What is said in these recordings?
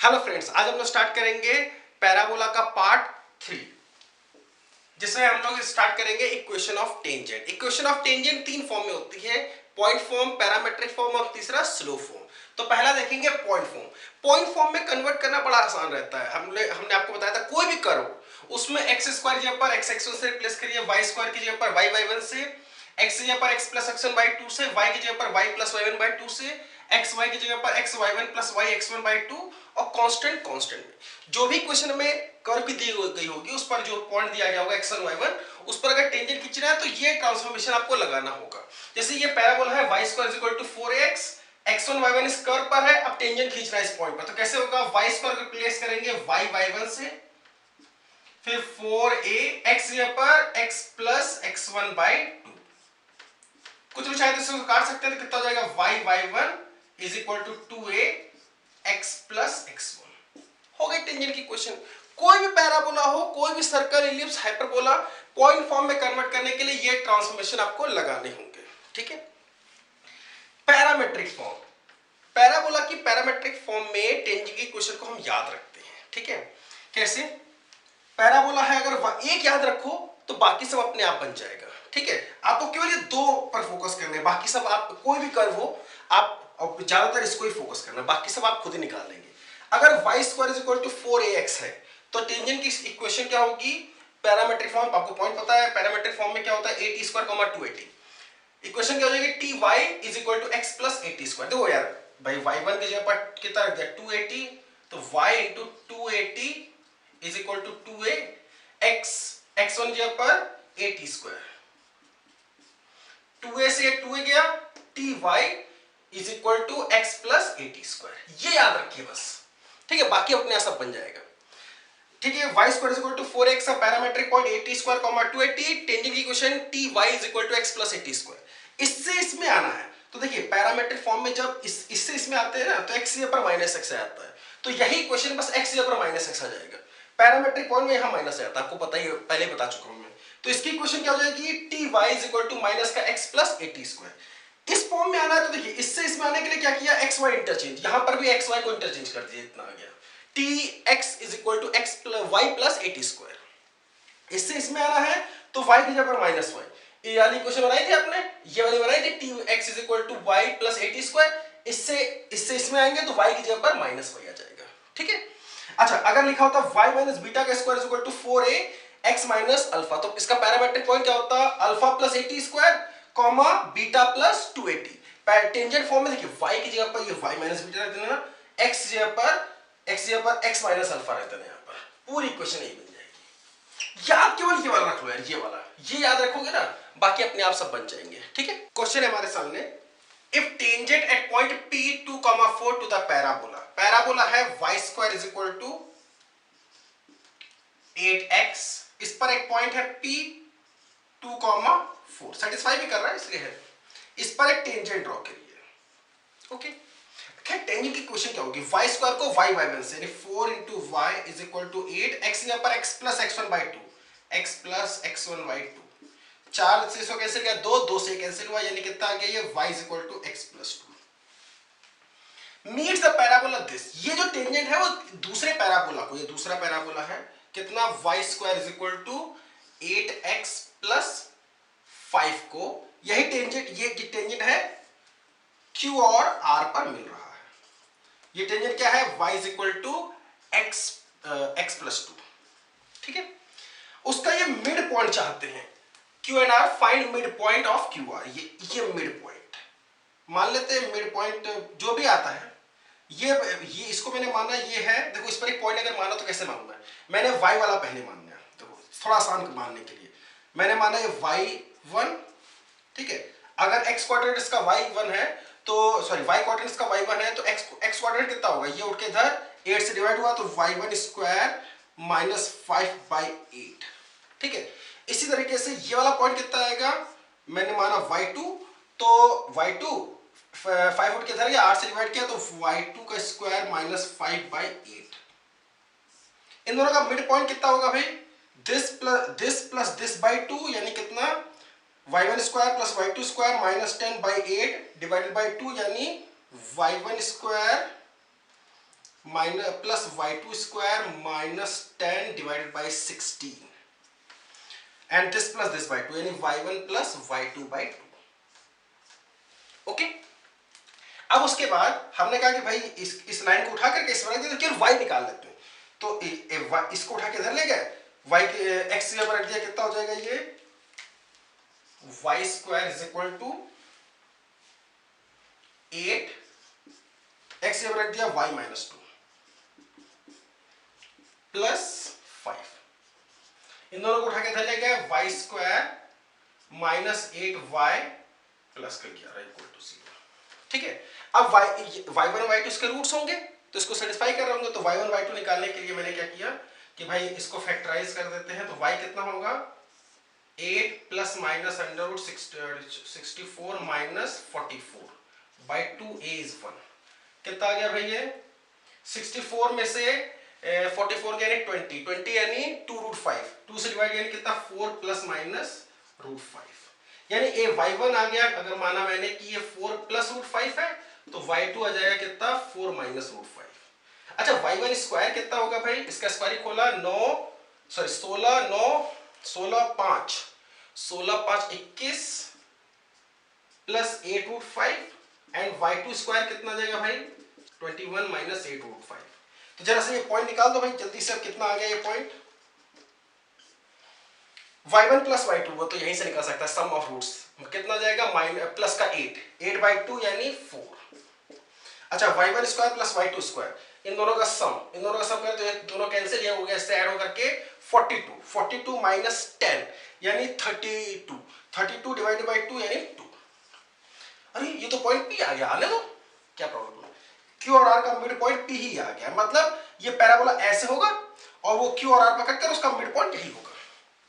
Hello friends, आज हम लोग स्टार्ट करेंगे पैराबोला का पार्ट 3, जिसमें हम लोग स्टार्ट करेंगे equation of tangent. Equation of tangent तीन फॉर्म में होती है, पॉइंट फॉर्म, पैरामेट्रिक फॉर्म और तीसरा स्लो फॉर्म। तो पहला देखेंगे पॉइंट फॉर्म। पॉइंट फॉर्म में कन्वर्ट करना बड़ा आसान रहता है। हमने आपको बताया था कोई भी कर्व उसमें एक्स स्क्वायर की जगह पर एक्स एक्स वन से रिप्लेस करिए, वाई स्क्वायर की जगह पर वाई वाई वन से, एक्स की जगह पर x plus x one by two से, वाई की जगह पर y plus y one by two से, एक्स वाई की जगह पर x y one plus y x one by two, और कांस्टेंट कांस्टेंट में जो भी क्वेश्चन में कर्व की दी गई होगी उस पर जो पॉइंट दिया गया होगा x1 y1, उस पर अगर टेंजेंट खींचना है तो ये ट्रांसफॉर्मेशन आपको लगाना होगा। जैसे ये पैराबोला है y square is equal to 4ax, x1 y1 इस कर्व पर है, अब टेंजेंट खींचना है इस पॉइंट पर, तो कैसे होगा? y स्क्वायर को रिप्लेस करेंगे y y1 से, फिर 4a x जगह पर x प्लस x1 बाई 2, कुछ भी चाहे तो इसको काट सकते हैं, तो कितना हो जाएगा? y y1 is equal to 2a x plus x1। हो गई टेंजेंट की क्वेश्चन। कोई भी पैराबोला हो, कोई भी circle, ellipse, hyperbola, point form में कन्वर्ट करने के लिए ये ट्रांसफॉर्मेशन आपको लगाने होंगे। ठीक है। पैरामेट्रिक फॉर्म, पैराबोला की पैरामेट्रिक फॉर्म में टेंजेंट की क्वेश्चन को हम याद रखते हैं। ठीक है। कैसे? पैराबोला है, अगर एक याद रखो तो बाकी सब अपने आप बन जाएगा। ठीक है। आपको केवल ये दो पर फोकस करना है, बाकी सब आप कोई भी कर्व हो आप ज्यादातर इसको ही फोकस करना, बाकी सब आप खुद ही निकाल लेंगे। अगर y square is equal to 4ax है तो टेंजेंट की इक्वेशन क्या होगी? पैरामेट्रिक फॉर्म, आपको पॉइंट पता है पैरामेट्रिक फॉर्म में क्या होता है? at square comma 2at। Equation क्या हो जाएगी? ty is equal to x plus at square. देखो यार भाई y1 की जगह पर कितना रख दिया? 2at, तो y into 2at is equal to 2a, x1 की जगह पर at स्क्वायर, 2a से 2a गया, ty is equal to x plus at square. ये याद रखिए बस। ठीक है। बाकी अपने आप सब बन जाएगा। ठीक है। y square is equal to 4x का parametric point at square comma 2at, tangent की equation ty is equal to x plus at square. इससे इसमें आना है तो देखिए पैरामेट्रिक फॉर्म में जब इससे इसमें आते हैं ना तो x की पर माइनस x आता है, तो यही इक्वेशन बस x की पर माइनस x आ जाएगा। पैरामेट्रिक पॉइंट में यहां माइनस आता है, आपको पता ही, पहले बता चुका हूं मैं। तो इसकी इक्वेशन क्या हो जाएगी? ty is equal to minus का x प्लस at स्क्वायर। इस फॉर्म में आना है तो देखिए इससे इसमें आने के लिए क्या किया? x y इंटरचेंज, यहां पर भी x y को इंटरचेंज कर दिया, इतना आ गया। tx is equal to x plus y plus at square. इससे इसमें आना है तो y की जगह पर माइनस y, ये वाली इक्वेशन बनाई थी आपने, ये वाली बनाई थी tx is equal to y plus at square. इससे इसमें आएंगे तो y की जगह पर माइनस y आ जाएगा। ठीक है। अच्छा, अगर लिखा होता y माइनस बीटा का square is equal to 4a x minus alpha, तो इसका पैरामेट्रिक पॉइंट क्या होता? Alpha plus at square comma beta plus 2at। Tangent form में देखिए y की जगह पर ये y माइनस बीटा रख देना, x की जगह पर x माइनस अल्फा रख देना, यहां पर पूरी इक्वेशन यही बन जाएगी। याद केवल ये वाला रख लो यार, ये वाला, ये याद रखोगे ना बाकी अपने आप सब बन जाएंगे। ठीक है। क्वेश्चन है हमारे सामने, if tangent at point p 2,4 to the parabola, parabola है y square is equal to 8x, इस पर एक पॉइंट है p 2,4, सेटिस्फाई भी कर रहा है इसलिए है, इस पर एक टेंजेंट ड्रॉ करिए। ओके। खैर टेंजेंट की क्वेश्चन क्या होगी? y स्क्वायर को y y1 से, यानी 4 इंटू y is equal to 8, x यहाँ पर x plus x1 by 2, x plus x1 by 2, 4 से इसको कैंसिल किया, 2 से कैंसिल हुआ, यानी कितना आ गया? ये y is equal to x plus 2 meets the parabola this. ये जो टेंजेंट है वो दूसरे पैराबोला को, ये दूसरा पैराबोला है, कितना? y square is equal to 8x plus 5 को, यही टेंजेंट, ये टेंजेंट है q और r पर मिल रहा है। ये टेंजेंट क्या है? y is equal to x plus 2। ठीक है। उसका ये मिड पॉइंट चाहते हैं, q and r, find mid point of q r। ये मिड पॉइंट मान लेते हैं, मिड पॉइंट जो भी आता है, ये इसको मैंने माना ये है। देखो इस पर एक पॉइंट अगर माना तो कैसे मानूंगा? मैंने y वाला पहले मानना है, देखो थोड़ा आसान मानने के लिए मैंने माना ये y1। ठीक है। अगर x क्वाड्रेंट इसका y1 है तो सॉरी y क्वाड्रेंट इसका y1 है तो x क्वाड्रेंट कितना होगा? ये उठ के इधर 8 से डिवाइड हुआ तो y1 स्क्वायर माइनस 5 बाई 8। ठीक है। इसी तरीके से ये वाला पॉइंट कितना आएगा? मैंने माना y2, तो y2 5 उठ के इधर गया, 8 से डिवाइड किया तो y2 का स्क्वायर माइनस 5 बाई 8। इन दोनों का मिड पॉइंट कितना होगा भाई? दिस प्लस दिस बाई 2, यानी कितना? y1 square plus y2 square minus 10 by 8 divided by 2, यानी y1 square minus plus y2 square minus 10 divided by 16 and this plus this by 2 यानी y1 plus y2 by 2। Okay, अब उसके बाद हमने कहा कि भाई इस लाइन को उठा करके इस तरह से केवल y निकाल लेते हैं, तो इसको उठा के इधर ले गए, y के x की जगह रख दिया, कितना हो जाएगा ये y square is equal to 8, x की जगह रख दिया y माइनस 2 प्लस 5, इन दोनों को उठा के इधर ले गए, y square minus 8y plus कर दिया इक्वल टू 0। ठीक है, अब y1 y2 इसके रूट्स होंगे तो इसको सेटिस्फाई कर रहे होंगे, तो y1 y2 निकालने के लिए मैंने क्या किया कि भाई इसको फैक्टराइज कर देते हैं, तो y कितना होगा 8 plus minus under root 64 minus 44 by 2a is 1, कितना आ गया भाई ये 64 में से 44 यानी 20 यानी 2 रूट 5, 2 से डिवाइड यानी कितना 4 प्लस माइनस रूट 5, यानी ये y1 आ गया, अगर माना मैंने कि ये 4 प्लस रूट 5 है तो y2 आ जाएगा कितना 4 माइनस रूट 5। अच्छा, y1 स्क्वायर कितना होगा भाई, इसका स्क्वायर खोला 16 5 21 plus 8 root 5 and y2 square कितना आ जाएगा भाई 21 माइनस 8 रूट 5। तो जरा से ये पॉइंट निकाल दो भाई जल्दी से, कितना आ गया ये पॉइंट y1 प्लस y2, वो तो यहीं से निकल सकता है, सम ऑफ रूट्स कितना जाएगा प्लस का 8 बाई 2 यानी 4। अच्छा, y1 square plus y2 square, इन दोनों का सम करें तो ये दोनों कैंसिल, ये हो गया, इससे ऐड होकर के 42 माइनस 10 यानी 32 डिवाइडेड बाई 2 यानी 2। अरे ये तो पॉइंट P आ गया, आने दो, क्या प्रॉब्लम है, Q और R का मिड पॉइंट P ही आ गया, मतलब ये पैराबोला ऐसे होगा और वो Q और R पकड़ कर उसका मिड पॉइंट यही होगा।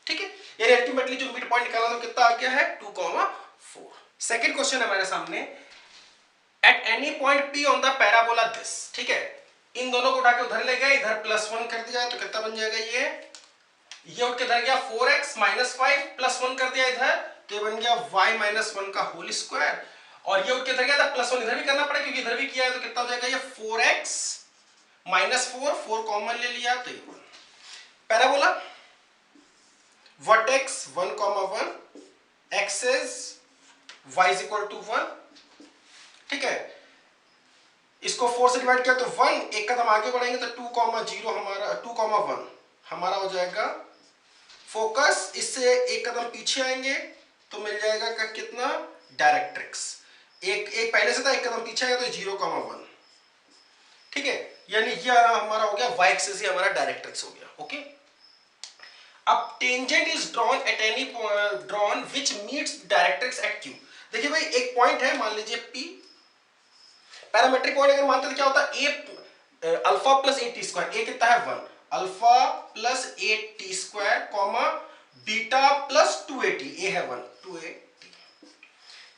ठीक है, यानी अल्टीमेटली जो मिड पॉइंट निकाला तो कितना आ गया है 2,4। सेकंड क्वेश्चन है हमारे सामने, at any point P on the parabola this. ठीक है, इन दोनों को उठा के उधर ले गए, इधर +1 कर दिया तो कितना बन जाएगा ये उठ के इधर गया 4x माइनस 5 +1 कर दिया इधर तो ये बन गया y माइनस 1 का होल स्क्वायर, और ये उठ के इधर गया था +1 इधर भी करना पड़ेगा क्योंकि इधर भी किया है, तो कितना हो जाएगा ये 4x माइनस 4 कॉमन ले लिया तो ये 1। Parabola vertex 1, 1 axis y is equal to 1। ठीक है, इसको 4 से डिवाइड किया तो 1, एक कदम आगे बढ़ेंगे तो 2,0 हमारा 2,1 हमारा हो जाएगा फोकस, इससे एक कदम पीछे आएंगे तो मिल जाएगा का कितना डायरेक्ट्रिक्स, एक पहले से था, एक कदम पीछे आएगा तो 0,1। ठीक है, यानी ये हमारा हो गया y एक्सिस ही हमारा डायरेक्ट्रिक्स हो गया। ओके, अब tangent is drawn at any drawn which meets directrix at Q। देखिए भाई एक पॉइंट है, मान लीजिए P, पैरामेट्रिक पॉइंट अगर मानते तो क्या होता है a alpha plus 8t square, a कितना है 1, alpha plus 8t square comma beta plus 2at, a है 1 2at।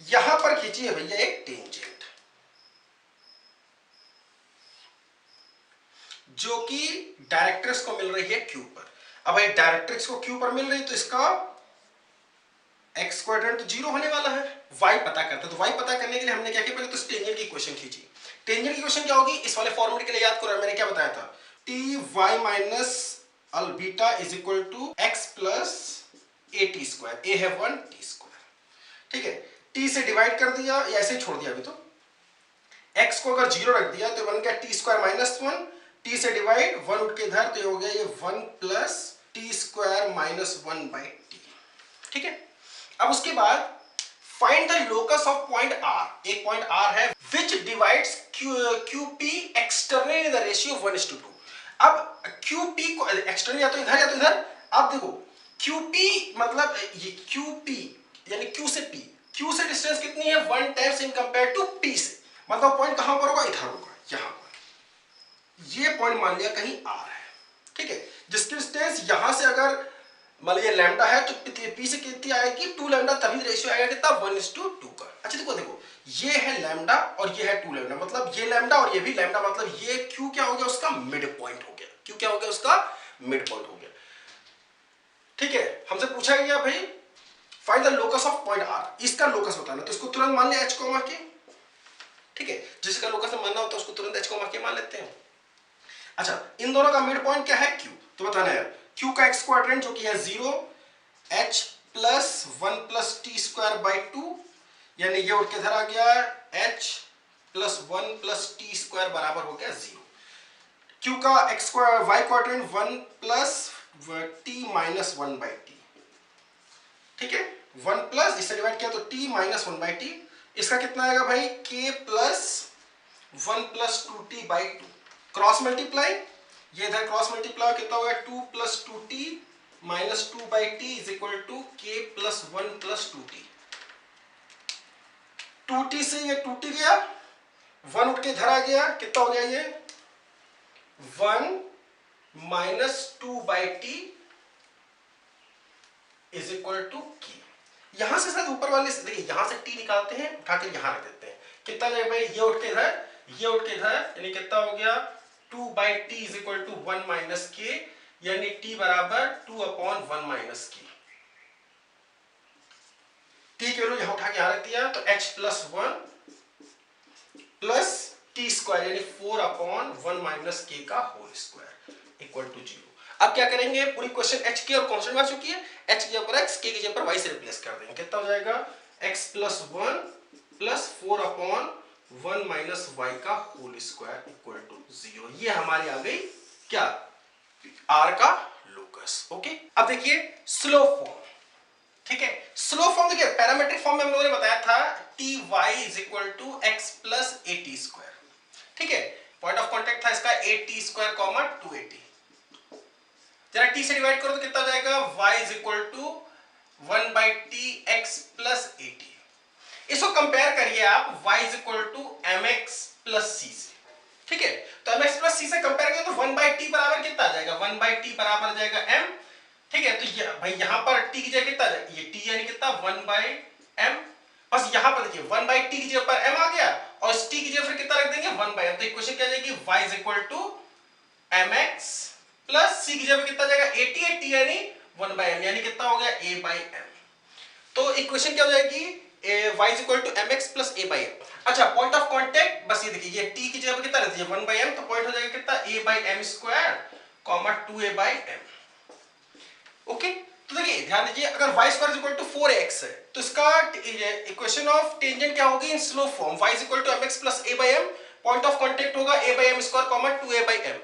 यहां पर खींचिए भैया एक टेंजेंट जो कि डायरेक्ट्रिक्स को मिल रही है Q पर। अब भाई डायरेक्ट्रिक्स को Q पर मिल रही तो इसका x क्वाड्रेंट तो 0 होने वाला है, y पता करते, तो y पता करने के लिए हमने क्या किया, पहले तो टेंजेंट की इक्वेशन खींची। टेंजेंट की इक्वेशन क्या होगी, इस वाले फॉर्मूले के लिए याद करो, मैंने क्या बताया था, ty minus beta is equal to x plus at square, a है 1 t स्क्वायर। ठीक है, t से डिवाइड कर दिया या ऐसे ही छोड़ दिया, अभी तो x को अगर 0 रख दिया तो बन गया t स्क्वायर माइनस 1, t से डिवाइड 1 उठ के इधर तो हो गया ये 1 plus t square minus 1 by t। ठीक है, अब उसके बाद find the locus of point R, एक पॉइंट R है which divides QP externally in the ratio 1:2। अब QP को एक्सटर्नल या तो इधर, अब देखो QP मतलब ये QP यानी Q से P, Q से डिस्टेंस कितनी है 1 times in compare to P से, मतलब पॉइंट कहां पर होगा, इधर होगा, यहां पर ये पॉइंट मान लिया कहीं R है। ठीक है, जिसकी डिस्टेंस यहां से अगर मान लीजिए लैम्डा है तो P से कितनी आएगी 2 लैम्डा, तभी रेशियो आएगा कितना 1:2 का। अच्छा देखो ये है लैम्डा और ये है 2 लैम्डा, मतलब ये लैम्डा और ये भी लैम्डा, मतलब ये Q क्या हो गया उसका मिड पॉइंट हो गया, Q क्या हो गया उसका मिड पॉइंट हो गया। ठीक है, हमसे पूछा गया भाई find the locus of point R, इसका लोकस बताना, तो इसको तुरंत मान लिया h, ठीक है, जिसका लोकस मानना होता है उसको तुरंत h, मान लेते हैं। अच्छा, इन दोनों का मिड पॉइंट क्या है? Q। तो बताना है Q का x क्वाड्रेंट जो कि है 0, h plus 1 plus t square by 2, यानी ये उठ के इधर आ गया, h plus 1 plus t square बराबर हो गया 0। Q का x y quadrant 1 plus t minus 1 by T, ठीक है, 1 प्लस इससे डिवाइड किया तो t माइनस 1 बाई टी, इसका कितना आएगा भाई? k plus 1 plus 2t by 2, cross multiply, ये इधर क्रॉस मल्टीप्लाई कितना होगा? 2 plus 2t minus 2 by t is equal to k plus 1 plus 2t। 2t से ये 2t गया, 1 उठ के इधर आ गया, कितना हो गया ये? 1 minus 2 by t is equal to k। यहां से शायद ऊपर वाले से देखिए, यहां से t निकालते हैं, उठा के यहां रख देते हैं, कितना जाएगा भाई? ये उठ के इधर, ये उठ के इधर, यानी कितना हो गया? 2 by t is equal to 1 minus k, यानी t बराबर 2 अपॉन 1 माइनस के। t की वैल्यू यहां उठा के यहां रख दिया, तो h plus 1 plus t square यानी 4 अपॉन 1 माइनस के का होल स्क्वायर इक्वल टू 0। अब क्या करेंगे? पूरी क्वेश्चन h की और कांस्टेंट आ चुकी है, h की जगह पर x, k की जगह पर y से रिप्लेस कर देंगे। कितना हो जाएगा? x plus 1 plus 4 upon 1 minus y का होल स्क्वायर इक्वल टू 0। ये हमारी आ गई क्या? r का लोकस। ओके, अब देखिए स्लो फॉर्म, ठीक है, स्लो फॉर्म देखिए, पैरामेट्रिक फॉर्म में हम लोगों ने बताया था t y is equal to x plus A t square, ठीक है, पॉइंट ऑफ कांटेक्ट था इसका ए टी स्क्वायर कॉमा 2at। जरा टी से डिवाइड करो तो कितना हो जाएगा? y is equal to 1 by T X plus A T. इसको कंपेयर करिए आप y is equal to M X plus C से, ठीक है, तो एम एक्स प्लस सी से कंपेयर करें तो 1 बाई टी बराबर कितना आ जाएगा? 1 बाई टी बराबर आ जाएगा m, ठीक है, तो भाई यहां पर t की जगह कितना आ जाएगा? ये t यानी कितना? 1 बाई m, बस यहां पर देखिए 1 बाई टी की जगह पर m आ गया, और इस t की जगह फिर कितना रख देंगे? 1 बाई m, तो इक्वेशन क्या आ जाएगी? y is equal to mx plus c की जगह कितना आ जाएगा? at, t यानी 1 बाई m, यानी कितना हो गया? a by m। तो इक्वेशन क्या हो जाएगी? y is equal to mx plus a by m। अच्छा, पॉइंट ऑफ कांटेक्ट बस ये देखिए, ये t की जगह पर कितना रहती है? 1 बाई m, तो पॉइंट हो जाएगा कितना? a by m square comma 2a by m। Okay, तो देखिए ध्यान दीजिए, अगर y square is equal to 4x है तो इसका इक्वेशन ऑफ टेंजेंट क्या होगी in slope form? y is equal to mx plus a by m, point of contact होगा a by m square comma 2a by m।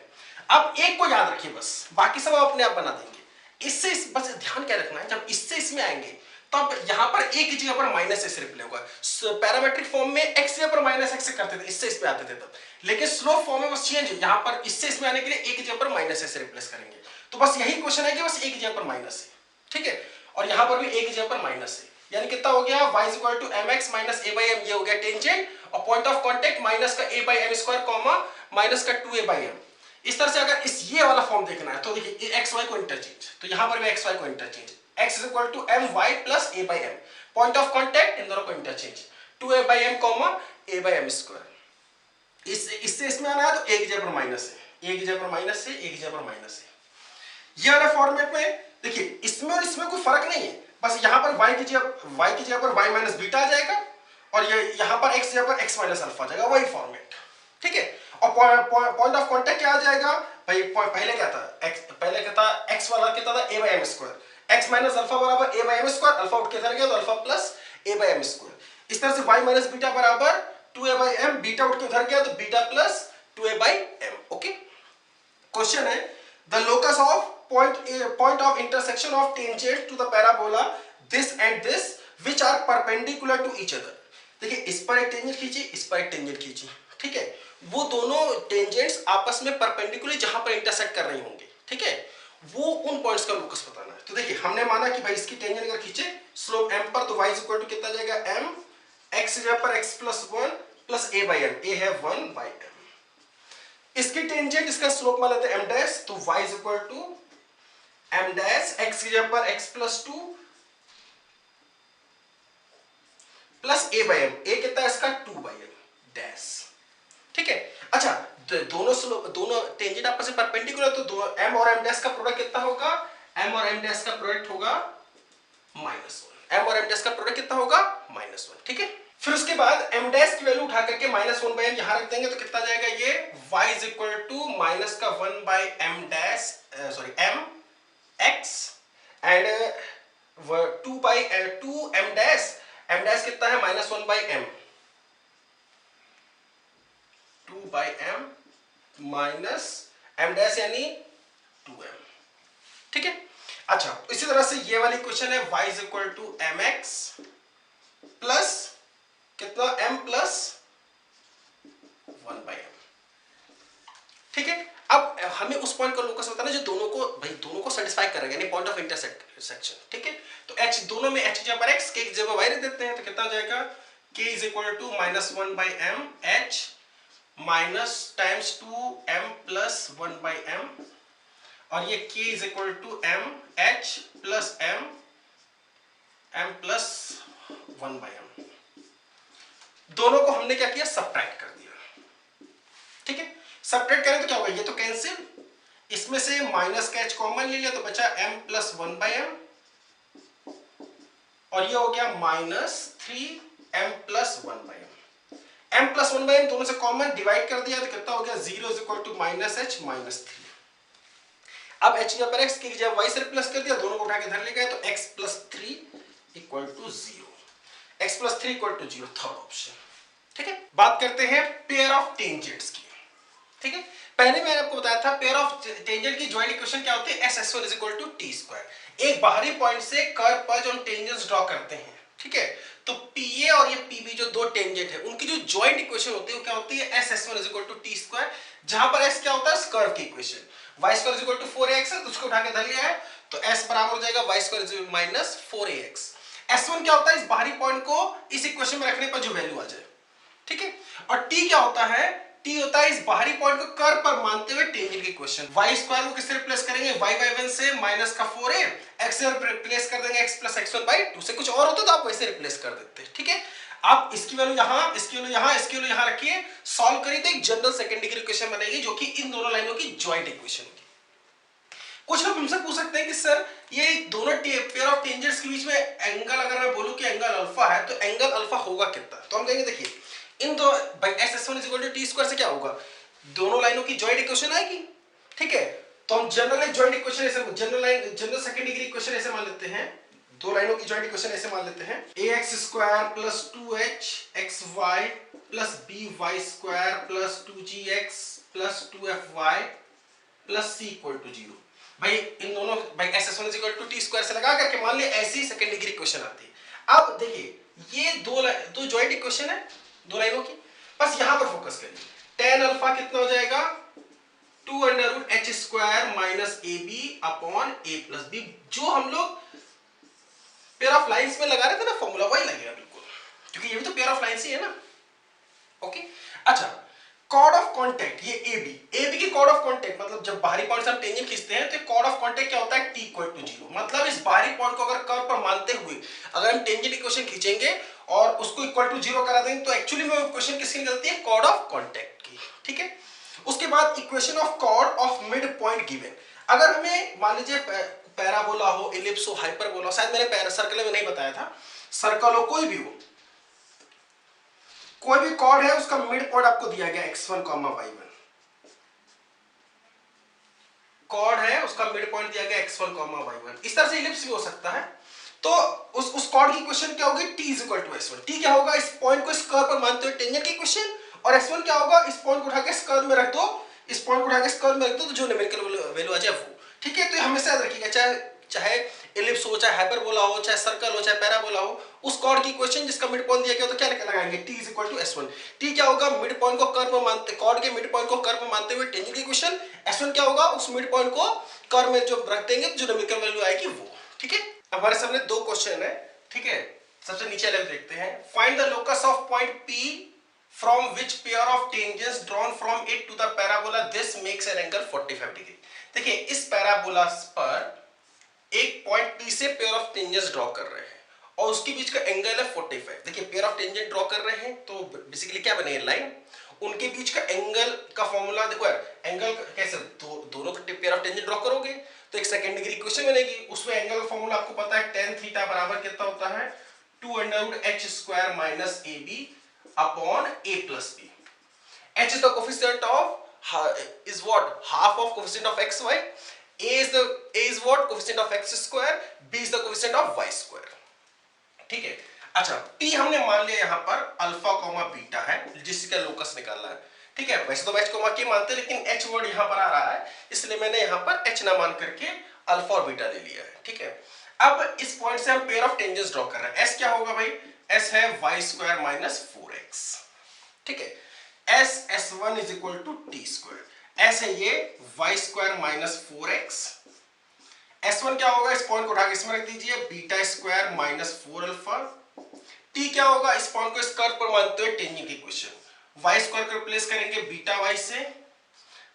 अब एक को याद रखिए, बस बाकी सब आप अपने आप बना देंगे। इससे बस ध्यान क्या रखना है, जब इससे इसमें आएंगे तब यहां पर a की जगह पर माइनस x रिप्लेस होगा। पैरामेट्रिक फॉर्म में x की जगह पर माइनस x करते थे, इससे इसमें आते थे तब, लेकिन स्लो फॉर्म में बस चेंज है, यहां पर इससे इसमें आने के लिए a की जगह पर माइनस x रिप्लेस करेंगे। तो बस यही क्वेश्चन है कि बस a की जगह पर माइनस है, ठीक है, और यहां पर भी a की जगह पर माइनस है, यानी कितना हो गया? y is equal to mx minus a by m, ये हो गया टेंजेंट, और पॉइंट ऑफ कांटेक्ट माइनस का a by m square comma minus का 2a बाई m। इस तरह से अगर इस ये वाला फॉर्म देखना है तो देखिए एक्स वाई को इंटरचेंज, तो यहां पर भी एक्स वाई को interchange, x is equal to M Y plus a by m, point of contact इन दोनों को interchange, 2a by m comma a by m square. इससे इसमें आना है तो a की जगह पर माइनस है, a की जगह पर माइनस है, a की जगह पर माइनस है। ये वाला फॉर्मेट में देखिए, इसमें और इसमें कोई फर्क नहीं है, बस यहां पर y की जगह पर y माइनस बीटा आ जाएगा, और ये यहां पर x की जगह पर x माइनस अल्फा आ जाएगा, वही फॉर्मेट, ठीक है। और पॉइंट ऑफ कांटेक्ट क्या आ जाएगा भाई? पहले क्या था? पहले क्या था? x वाला कितना था? a by m square, x minus alpha बराबर a by m square, alpha उठ के इधर गया तो alpha plus a by m square. इस तरह से y माइनस बीटा बराबर 2a बाई m, बीटा उठ के उधर गया तो beta plus 2a by m। Okay, question है the locus of point of intersection of tangent to the parabola this and this which are perpendicular to each other। देखिए इस पर एक टेंजेंट खींची, इस पर एक टेंजेंट खींची, ठीक है, वो दोनों टेंजेंट्स आपस में परपेंडिकुलर जहां पर इंटरसेक्ट कर रही होंगे, ठीक है, वो उन पॉइंट्स का लोकस बताना है। तो देखिए हमने माना कि भाई इसकी टेंजेंट अगर खींचे स्लोप m पर, तो y इज इक्वल टू कितना जाएगा? m, x जगह पर x plus 1 plus a by m, a है 1 बाई m। इसकी टेंजेंट इसका स्लोप मान लेते हैं m डैश, तो y is equal to m dash, x की जगह पर x plus 2 plus a by m, a कितना है इसका? 2 बाई m डैश, ठीक है। अच्छा, दोनों टेंजेंट आपस में परपेंडिकुलर, तो दोनों m और m डैश का प्रोडक्ट कितना होगा? m और m डैश का प्रोडक्ट होगा -1, m और m डैश का प्रोडक्ट कितना होगा? -1, ठीक है। फिर उसके बाद m डैश की वैल्यू उठा करके -1/m यहां रख देंगे तो कितना जाएगा ये y is equal to minus का 1/m dash sorry m x and 2m dash कितना है -1/m 2/m minus m dash यानी 2m। ठीक है। अच्छा इसी तरह से ये वाली क्वेश्चन है y is equal to mx plus कितना m प्लस 1/m। ठीक है। अब हमें उस पॉइंट का लोकस बताना जो दोनों को सेटिस्फाई करेगा यानी पॉइंट ऑफ इंटरसेक्शन। ठीक है। तो h दोनों में h की जगह पर x k की जगह y रख देते हैं तो कितना जाएगा k is equal to -1/m h minus times 2m plus 1/m और ये k is equal to m h plus m plus 1/m। दोनों को हमने क्या किया सब्ट्रैक्ट कर दिया। ठीक है। सब्ट्रैक्ट करें तो क्या होगा ये तो कैंसिल, इसमें से माइनस का h कॉमन ले लिया तो बचा m प्लस 1/m और ये हो गया -3m plus 1/m। m plus 1/m दोनों से कॉमन डिवाइड कर दिया तो कितना हो गया 0 is equal to -h minus 3। अब h की जगह पर x की जगह y से रिप्लेस कर दिया, दोनों को उठा के इधर ले गए तो x plus 3 equal to 0, x plus 3 equal to 0 third option. ठीक है। बात करते हैं पेयर ऑफ टेंजेंट्स की। ठीक है। पहले मैंने आपको बताया था पेयर ऑफ टेंजेंट की जॉइंट इक्वेशन क्या होती है s(s1) is equal to t²। एक बाहरी पॉइंट से कर्व पर जो हम टेंजेंट्स ड्रॉ करते हैं, ठीक है, तो pa और ये pb जो दो टेंजेंट है उनकी जो जॉइंट इक्वेशन होती है वो क्या होती है s(s1) is equal to t², जहां पर s क्या होता है कर्व की equation y² is equal to 4ax है तो उसको उठा के धर लिया है तो s बराबर हो जाएगा y² माइनस 4ax। s1 क्या होता है इस बाहरी पॉइंट को इस इक्वेशन में रखने पर जो वैल्यू आ जाए। ठीक है। और t क्या होता है, t होता है इस बाहरी पॉइंट को कर्व पर मानते हुए टेंजेंट की इक्वेशन। y² को किससे रिप्लेस करेंगे y/1 से माइनस का 4a, x से रिप्लेस कर देंगे x प्लस x1/2 से, कुछ और होता तो आप वैसे रिप्लेस कर देते। ठीक है। आप इसकी वैल्यू यहां, इसकी वैल्यू यहां, इसकी वैल्यू यहां रखिए, सॉल्व करिए तो एक जनरल सेकंड डिग्री इक्वेशन बनेगी जो कि इन दोनों लाइनों की जॉइंट इक्वेशन होगी। कुछ लोग हमसे पूछ सकते हैं कि सर ये दोनों पेयर ऑफ टेंजेंट्स के बीच में एंगल अगर मैं बोलूं कि एंगल अल्फा है तो एंगल अल्फा होगा कितना, तो हम कहेंगे देखिए इन दो s(s1) is equal to t² से क्या होगा दोनों लाइनों की जॉइंट इक्वेशन आएगी। ठीक है। तो हम जनरल जॉइंट इक्वेशन ऐसे जनरल सेकंड डिग्री इक्वेशन ऐसे मान लेते हैं, दो लाइनों की जॉइंट इक्वेशन ऐसे मान लेते हैं ax² plus 2hxy plus by² plus 2gx plus 2fy plus c equal to 0। भाई इन दोनों भाई s(s1) is equal to t² से लगा करके मान लिया ऐसी सेकंड डिग्री इक्वेशन आती है। अब देखिए ये दो जॉइंट इक्वेशन है दो लाइनों की, बस यहां पर फोकस करिए। tan अल्फा कितना हो जाएगा 2√h² minus ab upon a plus b, जो हम लोग पेयर ऑफ लाइंस में लगा रहे थे ना फॉर्मूला वही लगेगा बिल्कुल, क्योंकि ये भी तो पेयर ऑफ लाइंस ही है ना। ओके। अच्छा कॉर्ड ऑफ कांटेक्ट ये AB की कॉर्ड ऑफ कांटेक्ट मतलब जब बाहरी पॉइंट से हम टेंजेंट खींचते हैं तो कॉर्ड ऑफ कांटेक्ट क्या होता है t इक्वल टू 0, मतलब इस बाहरी पॉइंट को अगर कर्व पर मानते हुए अगर हम टेंजेंट इक्वेशन खींचेंगे और उसको इक्वल टू 0 करा देंगे तो एक्चुअली में इक्वेशन किसकी निकलती है कॉर्ड ऑफ कांटेक्ट की। ठीक है। उसके बाद equation of chord of midpoint given, अगर हमें मान लीजिए पैराबोला हो, इलिप्स हो, हाइपरबोला, शायद मैंने सर्कल में नहीं बताया था, सर्कल हो कोई भी हो, कोई भी कॉर्ड है उसका मिड पॉइंट आपको दिया गया x1, y1, कॉर्ड है उसका मिड पॉइंट दिया गया x1, y1, इस तरह से इलिप्स भी हो सकता है। तो उस कॉर्ड की इक्वेशन क्या होगी t is equal to s1, t क्या होगा इस पॉइंट को इस कर्व पर मानते हुए टेंजेंट की इक्वेशन, और s1 क्या होगा इस पॉइंट को उठा के इस कर्व में रख दो, इस पॉइंट को उठा के इस कर्व में रख दो तो जो न्यूमेरिकल वैल्यू आ जाए वो। ठीक है। तो हमेशा याद रखिएगा चाहे इलिप्स हो, चाहे हाइपरबोला हो, चाहे सर्कल हो, चाहे पैराबोला हो, उस कॉर्ड की इक्वेशन जिसका मिड पॉइंट दिया गया तो क्या लगाएंगे t is equal to s1। t क्या होगा मिड पॉइंट को कर्व में मानते, कॉर्ड के मिड पॉइंट को कर्व में मानते हुए टेंजेंट की इक्वेशन, s1 क्या होगा उस मिड पॉइंट को कर्व में जो रख देंगे तो जो न्यूमेरिकल वैल्यू आएगी वो। ठीक है। हमारे सामने दो क्वेश्चन है। ठीक है। सबसे नीचे वाले देखते हैं, find the locus of point p from which pair of tangents drawn from it to the parabola this makes an angle 45 degree। देखिए इस पैराबोला पर एक पॉइंट P से पेयर ऑफ टेंजेंट्स ड्रॉ कर रहे हैं और उसके बीच का एंगल है 45। देखिए पेयर ऑफ टेंजेंट ड्रॉ कर रहे हैं तो बेसिकली क्या बनेगी लाइन, उनके बीच का एंगल का फॉर्मूला देखो यार, एंगल कैसे दोनों का पेयर ऑफ टेंजेंट ड्रॉ करोगे तो एक सेकंड डिग्री इक्वेशन बनेगी, उसमें एंगल का फॉर्मूला आपको पता है tan थीटा बराबर कितना होता है 2√h² minus ab upon a plus b. H is the coefficient of is what half of coefficient of xy. A is what coefficient of x square. B is the coefficient of y square. ठीक है। अच्छा P हमने मान लिया यहाँ पर alpha comma beta है जिसका लोकस निकालना है। ठीक है, वैसे तो h कॉमा k मानते हैं लेकिन h वर्ड यहाँ पर आ रहा है इसलिए मैंने यहाँ पर h ना मान करके अल्फा और बीटा ले लिया है। ठीक है, अब इस पॉइंट से हम पेयर ऑफ टेंजेंट्स ड्रॉ कर रहे हैं। s क्या होगा भाई? s है y² minus 4x। ठीक है, s1 is equal to t²। s है ये y² minus 4x। s1 क्या होगा? इस पॉइंट को उठा के इसमें रख दीजिए, β² minus 4 अल्फा। t क्या होगा? इस पॉइंट को इस कर्व पर मानते हुए टेंजेंट इक्वेशन y² को रिप्लेस करेंगे बीटा y से,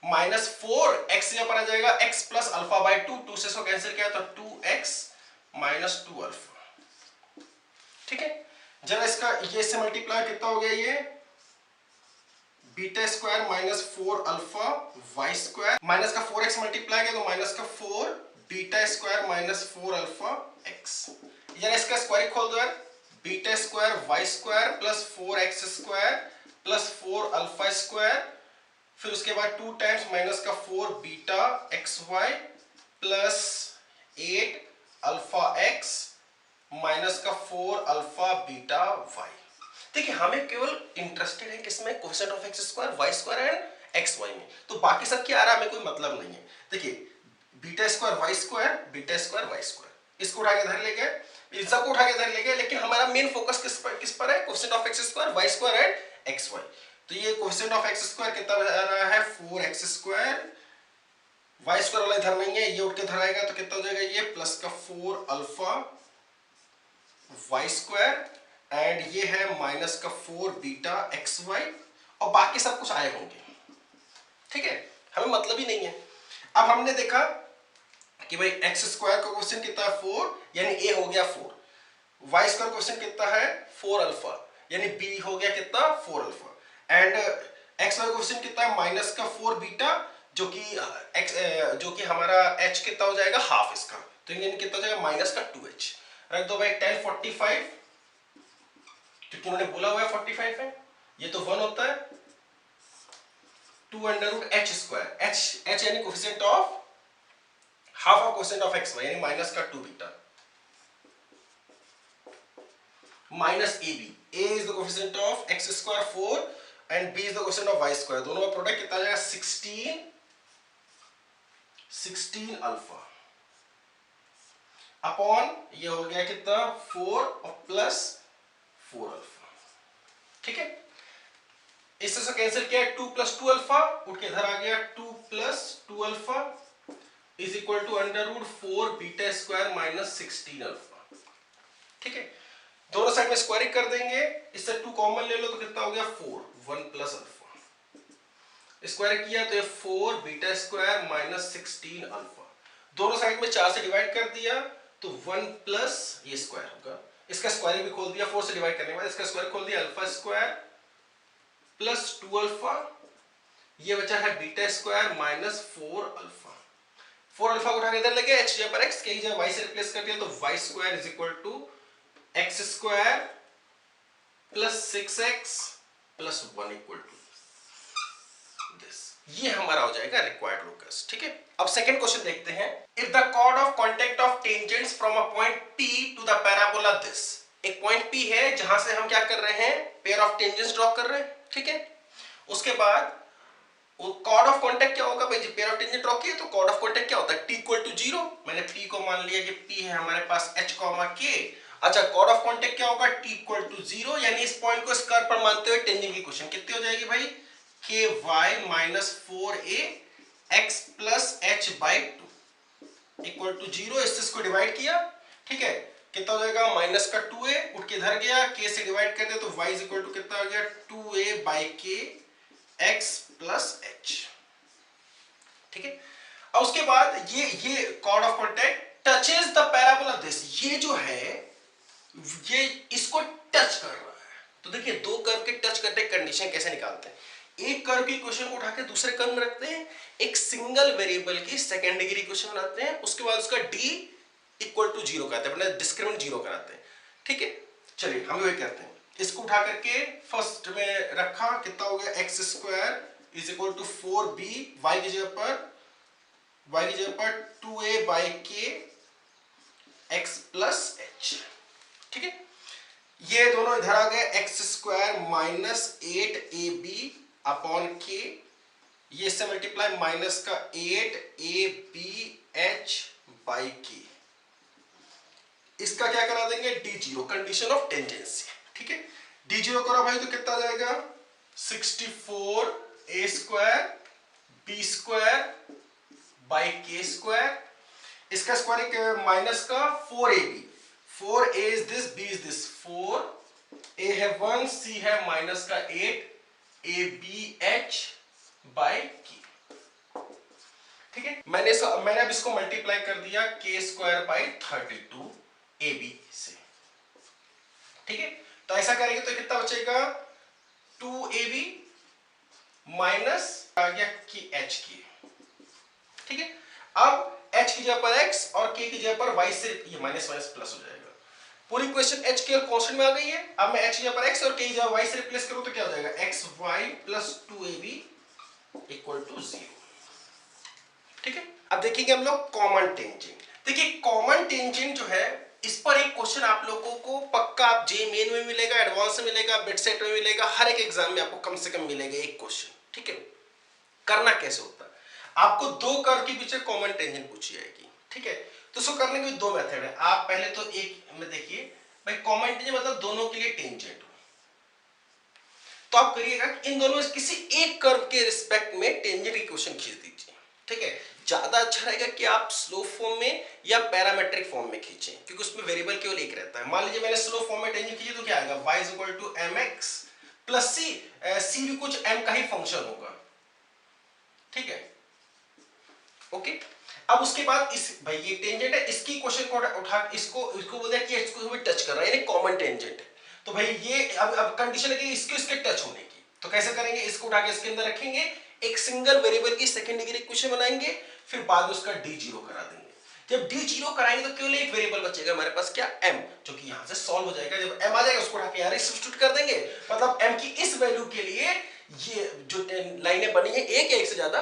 माइनस 4x यहाँ पर आ जाएगा x प्लस अल्फा बाय 2, 2 से इसको कैंसिल किया तो 2x माइनस 2 अल्फा। ठीक है, जरा इसका ये से मल्टीप्लाई कितना हो गया? ये β² माइनस 4 अल्फा y² माइनस का 4x मल्टीप्लाई किया तो माइनस का 4 β² माइनस 4 अल्फा x। जरा इसका स्क्वायर खोल दो यार, β² y² plus 4x² plus 4 alpha square, फिर उसके बाद 2 टाइम्स माइनस का 4 beta xy plus 8 alpha x minus का 4 अल्फा बीटा y। देखिए हमें केवल इंटरेस्टेड है किसमें? Coefficient of x² y² and xy में, तो बाकी सब क्या आ रहा है हमें कोई मतलब नहीं है। देखिए β² y², β² y², इसको उठा के इधर ले गए, इन सबको उठा के इधर ले गए, लेकिन हमारा मेन फोकस किस पर है? Coefficient of x² y² and xy। तो ये कोएफिशिएंट ऑफ x² कितना आ रहा है? 4x²। y² वाला इधर नहीं है, ये उठ के इधर आएगा तो कितना हो जाएगा? ये प्लस का 4 अल्फा y² एंड ये है माइनस का 4 बीटा xy, और बाकी सब कुछ आए होंगे। ठीक है, हमें मतलब ही नहीं है। अब हमने देखा कि भाई x² का कोएफिशिएंट कितना है? 4, यानी a हो गया 4, y² का कोएफिशिएंट कितना है? 4 अल्फा, यानी b हो गया कितना? 4 अल्फा, एंड xy का कोएफिशिएंट कितना है? माइनस का 4 बीटा, जो कि हमारा h कितना हो जाएगा? हाफ इसका, तो यानी कितना हो जाएगा? माइनस का 2h। रख दो भाई 10 45, क्योंकि उन्होंने बोला हुआ है 45 है, ये तो 1 होता है, 2√h², h यानी coefficient of half of coefficient of xy, यानी माइनस का 2 beta minus ab। a is the coefficient of x² 4 and b is the coefficient of y²। दोनों का प्रोडक्ट कितना आ जाएगा? 16 अल्फा अपॉन ये हो गया कितना? 4 और प्लस 4 अल्फा। ठीक है, इससे कैंसिल किया, 2 + 2 अल्फा उठ के इधर आ गया, 2 + 2 alpha is equal to √4 β² minus 16 alpha. ठीक है, दोनों साइड में स्क्वायरिंग कर देंगे, इससे 2 कॉमन ले लो तो कितना हो गया? 4, 1 प्लस अल्फा। स्क्वायर किया तो ये 4 β² माइनस 16 अल्फा। दोनों साइड में 4 से डिवाइड कर दिया तो 1 प्लस ये स्क्वायर होगा, इसका स्क्वायर भी खोल दिया, 4 से डिवाइड करने के बाद इसका स्क्वायर खोल दिया, अल्फा² प्लस 2 अल्फा, ये बचा है β² माइनस 4 अल्फा। 4 अल्फा को उठा के इधर लगे, h जगह पर x, k जगह y से रिप्लेस कर दिया तो y² is equal to x² plus 6x plus 1 equal to this. ये हमारा हो जाएगा रिक्वायर्ड लोकस। ठीक है, अब सेकंड क्वेश्चन देखते हैं। If the chord of contact of tangents from a point P to the parabola this, एक पॉइंट P है जहां से हम क्या कर रहे हैं? पेयर ऑफ टेंजेंट्स ड्रॉ कर रहे हैं। ठीक है, उसके बाद कॉर्ड ऑफ कांटेक्ट क्या होगा भाई? पेयर ऑफ टेंजेंट ड्रॉ किए तो कॉर्ड ऑफ कांटेक्ट क्या होता है? t = 0। मैंने P को मान लिया कि P है हमारे पास h, k। अच्छा, कॉर्ड ऑफ कांटेक्ट क्या होगा? t = 0, यानी इस पॉइंट को इस कर्व पर मानते हुए टेंजेंट की इक्वेशन कितनी हो जाएगी भाई? ky minus 4a x plus h/2 equal to 0। इसको डिवाइड किया, ठीक है, कितना हो जाएगा? माइनस का 2a उठ के इधर गया, k से डिवाइड कर दे तो y इज इक्वल टू कितना हो गया? 2a/k x plus h। ठीक है, अब उसके बाद ये chord of contact touches the parabola this, ये जो है ये इसको टच कर रहा है। तो देखिए दो कर्व के टच करने की कंडीशन कैसे निकालते हैं? एक कर्व की इक्वेशन को उठा के दूसरे कर्व में रखते हैं, एक सिंगल वेरिएबल की सेकंड डिग्री इक्वेशन बनाते हैं, उसके बाद उसका d = 0 करते हैं, मतलब डिस्क्रिमिनेंट 0 कराते हैं। ठीक है, चलिए हम लोग करते हैं, इसको उठा करके फर्स्ट में रखा, कितना हो गया x square is equal to 4b, y की जगह पर 2a बाई के एक्स प्लस एच। ठीक है, ये दोनों इधर आ गए, x square minus 8ab upon के, ये इससे मल्टीप्लाई माइनस का 8abh बाई के, इसका क्या करा देंगे d0, कंडीशन ऑफ टेंजेंसी। ठीक है, d0 करो भाई तो कितना आ जाएगा 64a square b square by के स्क्वायर, इसका स्क्वायर माइनस का 4ab, 4a is this, b is this, 4a है 1, c है माइनस का 8abh बाई के। ठीक है, मैंने अब इसको मल्टीप्लाई कर दिया के स्क्वायर बाई 32 ab से। ठीक है, तो ऐसा करेंगे तो कितना बचेगा 2ab माइनस आ गया की h की। ठीक है, अब h की जगह पर x और k की जगह पर y से ये माइनस माइनस प्लस हो जाएगा, पूरी इक्वेशन h के कांस्टेंट में आ गई है। अब मैं h की जगह पर x और k की जगह y से रिप्लेस करूं तो क्या हो जाएगा xy plus 2ab equal to 0। ठीक है, अब देखेंगे हम लोग कॉमन टेंजेंट। देखिए कॉमन टेंजेंट जो है, इस पर एक क्वेश्चन आप लोगों को पक्का आप जे मेन में मिलेगा, एडवांस में मिलेगा, बिट सेट में मिलेगा, हर एक एग्जाम में आपको कम से कम मिलेगा एक क्वेश्चन। ठीक है, करना कैसे होता है, आपको दो कर्व के बीच कॉमन टेंजेंट पूछी जाएगी। ठीक है, तो उसको करने के दो मेथड है। आप पहले तो एक में देखिए भाई, कॉमन टेंजेंट मतलब दोनों के लिए टेंजेंट हो, तो आप करिएगा इन दोनों में किसी एक कर्व के रिस्पेक्ट में टेंजेंट इक्वेशन खींच दीजिए। ठीक है, ज्यादा अच्छा रहेगा कि आप स्लो फॉर्म में या पैरामेट्रिक फॉर्म में खींचें, क्योंकि उसमें वेरिएबल केवल एक रहता है। मान लीजिए मैंने स्लो फॉर्म में टेंजेंट खींची तो क्या आएगा y is equal to mx plus c, c भी कुछ m का ही फंक्शन होगा। ठीक है, ओके। अब उसके बाद इस भाई ये टेंजेंट है, इसकी क्वेश्चन को उठा इसको बोल दिया कि इसको भी टच कर रहा है, यानी कॉमन टेंजेंट है। तो भाई ये अब कंडीशन है कि इसके टच होने की, तो कैसे करेंगे, इसको उठा के इसके अंदर रखेंगे, एक सिंगल वेरिएबल की सेकंड डिग्री इक्वेशन बनाएंगे, फिर बाद में उसका d0 करा देंगे। जब d0 कराएंगे तो केवल एक वेरिएबल बचेगा हमारे पास, क्या m, जो कि यहां से सॉल्व हो जाएगा। जब m आ जाएगा उसको उठा के यहां सब्स्टिट्यूट कर देंगे, मतलब m की इस वैल्यू के लिए ये जो लाइनें बनी है एक या एक से ज्यादा,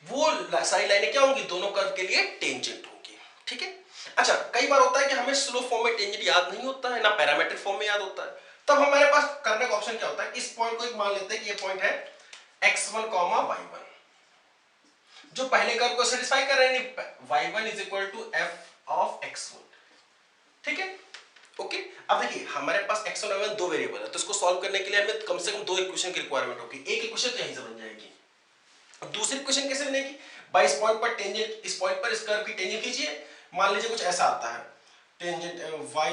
वो सारी लाइनें क्या होंगी, दोनों कर्व के लिए टेंजेंट होंगी। ठीक है, अच्छा कई बार होता है कि हमें स्लो फॉर्म में टेंजेंट याद नहीं होता है, ना पैरामेट्रिक फॉर्म में याद होता है, तब हमारे पास करने का ऑप्शन क्या होता है, इस पॉइंट को एक मान लेते हैं कि ये पॉइंट है x1, y1, जो पहले कर्व को सेटिस्फाई कर रहे हैं, y1 is equal to f of x1। ठीक है, ओके। अब देखिए हमारे पास x1 y1 दो वेरिएबल है, तो इसको सॉल्व करने के लिए हमें कम से कम दो इक्वेशन की रिक्वायरमेंट होगी। एक इक्वेशन तो यहीं से बन जाएगी, अब दूसरी इक्वेशन कैसे बनेगी, बाई इस पॉइंट पर टेंजेंट, इस पॉइंट पर इस कर्व की टेंजेंट कीजिए। मान लीजिए कुछ ऐसा आता है, tangent y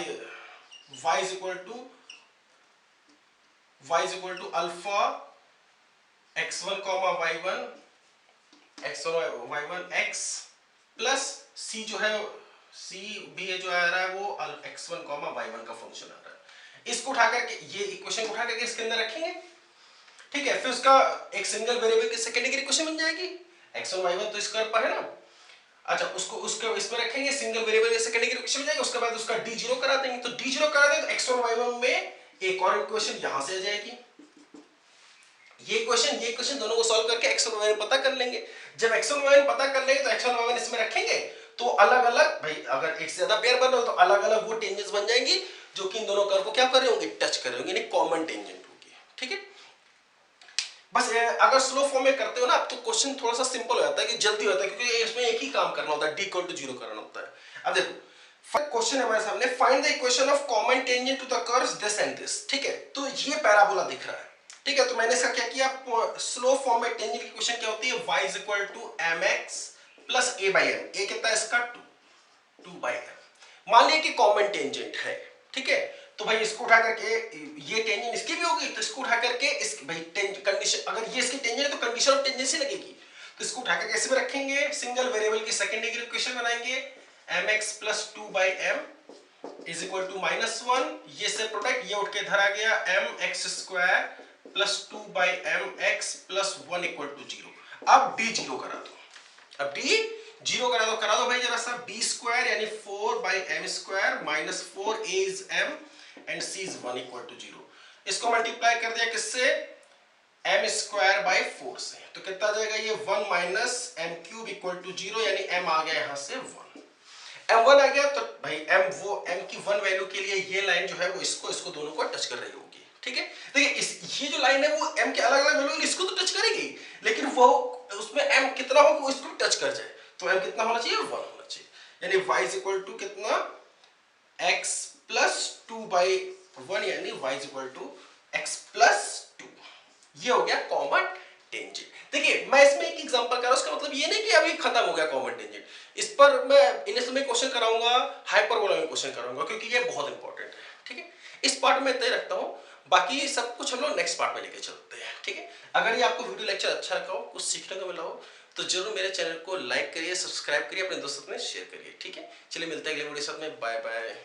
is equal to alpha x1, y1 x plus c जो है, c भी है जो आ रहा है वो x1, y1 का फंक्शन आ रहा है। इसको उठा करके ये इक्वेशन उठा करके इसके अंदर रखेंगे। ठीक है, फिर उसका एक सिंगल वेरिएबल की सेकंड डिग्री इक्वेशन बन जाएगी, x1, y1 तो इस कर्व पर है ना। अच्छा उसको इसमें रखेंगे, सिंगल वेरिएबल की सेकंड डिग्री इक्वेशन बन जाएगी, उसके बाद उसका d0 करा देंगे, तो d0 करा देंगे तो x1, y1 में एक और इक्वेशन यहां से आ जाएगी। ये क्वेश्चन दोनों को सॉल्व करके x1, y1 पता कर लेंगे। जब x1, y1 पता कर लेंगे तो x1, y1 इसमें रखेंगे, तो अलग अलग भाई अगर एक से ज्यादा पेयर बन रहे हो तो अलग अलग वो टेंजेंट्स बन जाएंगी जो कि इन दोनों कर्व को क्या कर रहे होंगे, टच कर रहे होंगे, यानी कॉमन टेंजेंट होगी। ठीक है, बस अगर स्लो फॉर्म में करते हो ना तो क्वेश्चन थोड़ा सा सिंपल हो जाता है, कि जल्दी होता है, क्योंकि इसमें एक ही काम करना होता है, d0 करना होता है। अब देखो क्वेश्चन है हमारे सामने, find the equation of common tangent to the curves this and this. ठीक है, तो ये पैराबोला दिख रहा है। ठीक है, तो मैंने इसका क्या किया, स्लो फॉर्म में टेंजेंट की इक्वेशन क्या होती है, y is equal to mx plus a by m, a कितना है इसका 2 बाई m। मान लिया कि कॉमन टेंजेंट है। ठीक है, तो भाई इसको उठा करके, ये टेंजेंट इसकी भी होगी, तो इसको उठा करके इस भाई कंडीशन, अगर ये इसकी टेंजेंट है तो कंडीशन ऑफ टेंजेंसी लगेगी, तो इसको उठा करके ऐसे में रखेंगे, सिंगल वेरिएबल की सेकंड डिग्री इक्वेशन बनाएंगे, mx plus 2 by m is equal to -1, ये से प्रोडक्ट ये उठ के इधर आ गया, mx square plus 2 by mx plus 1 equal to 0। अब d0 करा दो, अब d0 करा दो भाई जरा सा, b स्क्वायर यानी 4 by m square minus 4a is m and c is 1 equal to 0। इसको मल्टीप्लाई कर दिया किससे, एम स्क्वायर बाई 4 से, तो कितना आ जाएगा ये 1 minus m cube equal to 0, यानी एम आ गया यहां से 1। m1 आ गया तो भाई m की 1 वैल्यू के लिए ये लाइन जो है वो इसको दोनों को टच कर रही होगी, ठीक है। देखिए ये जो लाइन है वो m के अलग अलग वैल्यू इसको तो टच करेगी, लेकिन वो उसमें m कितना हो वो इसको टच कर जाए, तो m कितना होना चाहिए, 1 होना चाहिए, यानी y इज इक्वल टू कितना, x प्लस 2/1, यानी y is equal to x plus 2। ये हो गया कॉमन टेंजेंट। देखिए मैं इसमें एक एग्जांपल कर रहा हूं, उसका मतलब ये नहीं कि अभी खत्म हो गया कॉमन टेंजेंट, इस पर मैं इनिशियल में क्वेश्चन कराऊंगा, हाइपरबोला में क्वेश्चन कराऊंगा, क्योंकि ये बहुत इंपॉर्टेंट है, ठीक है। इस पार्ट में इतना ही रखता हूं, बाकी सब कुछ हम लोग नेक्स्ट पार्ट में लेके चलते हैं, ठीक है। अगर ये आपको वीडियो लेक्चर अच्छा लगा हो, कुछ सीखने को मिला हो, तो जरूर मेरे चैनल को लाइक करिए, सब्सक्राइब करिए, अपने दोस्तों में शेयर करिए, ठीक है। चलिए मिलते हैं अगले वीडियो के साथ में, बाय बाय।